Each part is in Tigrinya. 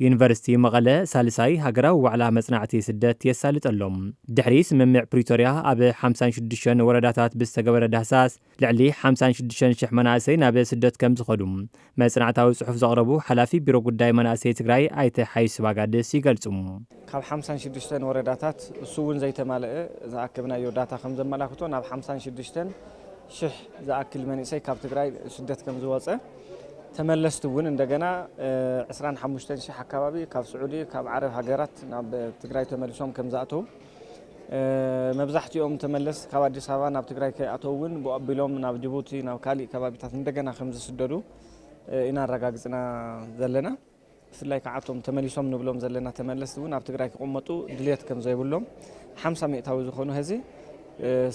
ዩኒቨርሲቲ መቐለ ሳልሳይ ሃገራዊ ዋዕላ መጽናዕቲ ስደት የሳልጠሎም ድሕሪ ስምምዕ ፕሪቶርያ ኣብ 56 ወረዳታት ብዝተገበረ ዳህሳስ ልዕሊ 56,000 መናእሰይ ናብ ስደት ከም ዝኸዱ መጽናዕታዊ ጽሑፍ ዘቕረቡ ሓላፊ ቢሮ ጉዳይ መናእሰይ ትግራይ ኣይተ ሓይሱ ባጋድስ ይገልጹ። ካብ 56 ወረዳታት እሱ እውን ዘይተማልአ ዝኣክብናዮ ዳታ ከም ዘመላክቶ ናብ 56,000 ዝኣክል መንእሰይ ካብ ትግራይ ስደት ከም ዝወፀ ተመለስቱ እውን እንደገና 25,000 አካባቢ ካብ ስዑዲ ካብ ዓረብ ሃገራት ናብ ትግራይ ተመልሶም ከም ዝኣተው መብዛሕትኦም ተመለስ ካብ አዲስ አበባ ናብ ትግራይ ከኣተውን ብኣቢሎም ናብ ጅቡቲ ናብ ካሊእ ከባቢታት እንደገና ከም ዝስደዱ እናረጋግጽና ዘለና ብፍላይ ከዓቶም ተመሊሶም ንብሎም ዘለና ተመለስቱ እውን ኣብ ትግራይ ክቕመጡ ድልየት ከም ዘይብሎም 50 ሚእታዊ ዝኾኑ ህዚ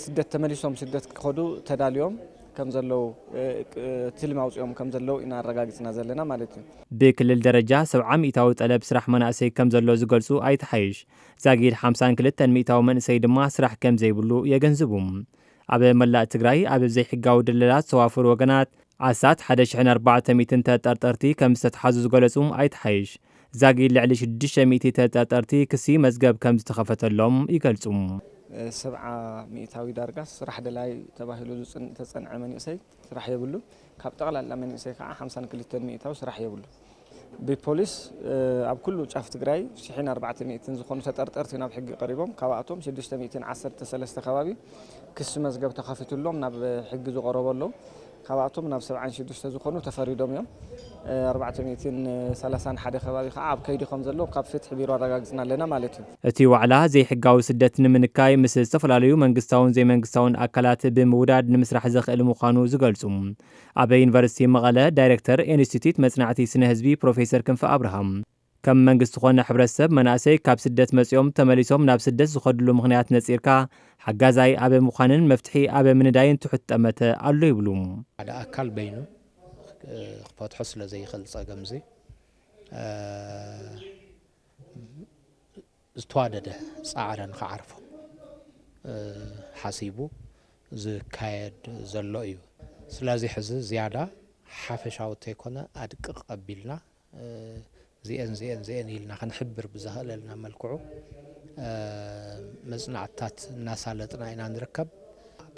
ስደት ተመሊሶም ስደት ክኸዱ ተዳልዮም ከም ዘለው ትልም አውጽኦም ከም ዘለው እናረጋግጽና ዘለና ማለት እዩ። ብክልል ደረጃ 70 ሚእታዊ ጠለብ ስራሕ መናእሰይ ከም ዘሎ ዝገልጹ ኣይተሓይሽ ዛጊድ 52 ሚእታዊ መንእሰይ ድማ ስራሕ ከም ዘይብሉ የገንዝቡ። ኣብ መላእ ትግራይ ኣብ ዘይሕጋዊ ድልላት ተዋፈሩ ወገናት ዓሳት 1400 ተጠርጠርቲ ከም ዝተተሓዙ ዝገለጹ ኣይተሓይሽ ዛጊድ ልዕሊ 600 ተጠርጠርቲ ክሲ መዝገብ ከም ዝተኸፈተሎም ይገልጹ። 70 ሚእታዊ ዳርጋ ስራሕ ደላይ ተባሂሉ ተጸንዐ መንእሰይ ስራሕ የብሉ ካብ ጠቕላላ መንእሰይ ከዓ 52 ሚእታዊ ስራሕ የብሉ ብፖሊስ ኣብ ኩሉ ጫፍ ትግራይ 1400 ዝኾኑ ተጠርጠርቲ ናብ ሕጊ ቀሪቦም ካብኣቶም 613 ከባቢ ክስ መዝገብ ተኸፊቱሎም ናብ ሕጊ ዝቐረበሎም ካብኣቶም ናብ 76 ዝኾኑ ተፈሪዶም እዮም 431 ከባቢ ከዓ ኣብ ከይዲ ከም ዘሎ ካብ ፍትሕ ቢሮ አረጋግጽና ኣለና ማለት እዩ። እቲ ዋዕላ ዘይሕጋዊ ስደት ንምንካይ ምስ ዝተፈላለዩ መንግስታውን ዘይመንግስታውን አካላት ብምውዳድ ንምስራሕ ዝኽእል ምዃኑ ዝገልጹ ኣብ ዩኒቨርሲቲ መቐለ ዳይሬክተር ኢንስቲትዩት መጽናዕቲ ስነ ህዝቢ ፕሮፌሰር ክንፈ አብርሃም ከም መንግስቲ ኮነ ሕብረተሰብ መናእሰይ ካብ ስደት መጽኦም ተመሊሶም ናብ ስደት ዝኸድሉ ምኽንያት ነጺርካ ሓጋዛይ ኣብ ምዃንን መፍትሒ ኣብ ምንዳይን ትሑት ጠመተ ኣሎ ይብሉ። ሓደ ኣካል በይኑ ክፈትሖ ስለ ዘይኽእል ጸገም እዚ ዝተዋደደ ጻዕረን ከዓርፎ ሓሲቡ ዝካየድ ዘሎ እዩ። ስለዚ ሕዚ ዝያዳ ሓፈሻዊ ተይኮነ ኣድቅቕ ቀቢልና ዚአን ኢልና ክንሕብር ብዝኽእለልና መልክዑ መጽናዕትታት እናሳለጥና ኢና ንርከብ።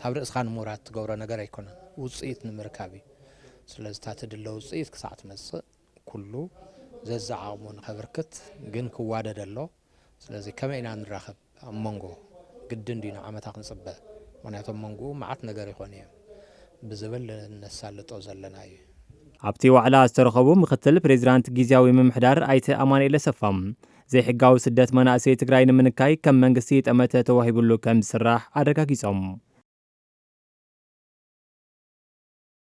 ካብ ርእስኻ ንምውራድ ትገብሮ ነገር ኣይኮነን ውጽኢት ንምርካብ እዩ። ስለዚ ታትድለ ውጽኢት ክሳዕ ትመጽእ ኩሉ ዘዘዓቕሙ ንኸብርክት ግን ክዋደድ ኣሎ። ስለዚ ከመይ ኢና ንራኸብ ኣብ መንጎ ግድን ዲና ዓመታ ክንጽበ ምክንያቱም መንጎኡ መዓት ነገር ይኾን እዮም ብዝብል ነሳልጦ ዘለና እዩ። ኣብቲ ዋዕላ ዝተረኸቡ ምክትል ፕሬዚዳንት ጊዜያዊ ምምሕዳር ኣይተ ኣማኑኤል ኣሰፋም ዘይሕጋዊ ስደት መናእሰይ ትግራይ ንምንካይ ከም መንግስቲ ጠመተ ተዋሂብሉ ከም ዝስራሕ ኣረጋጊጾም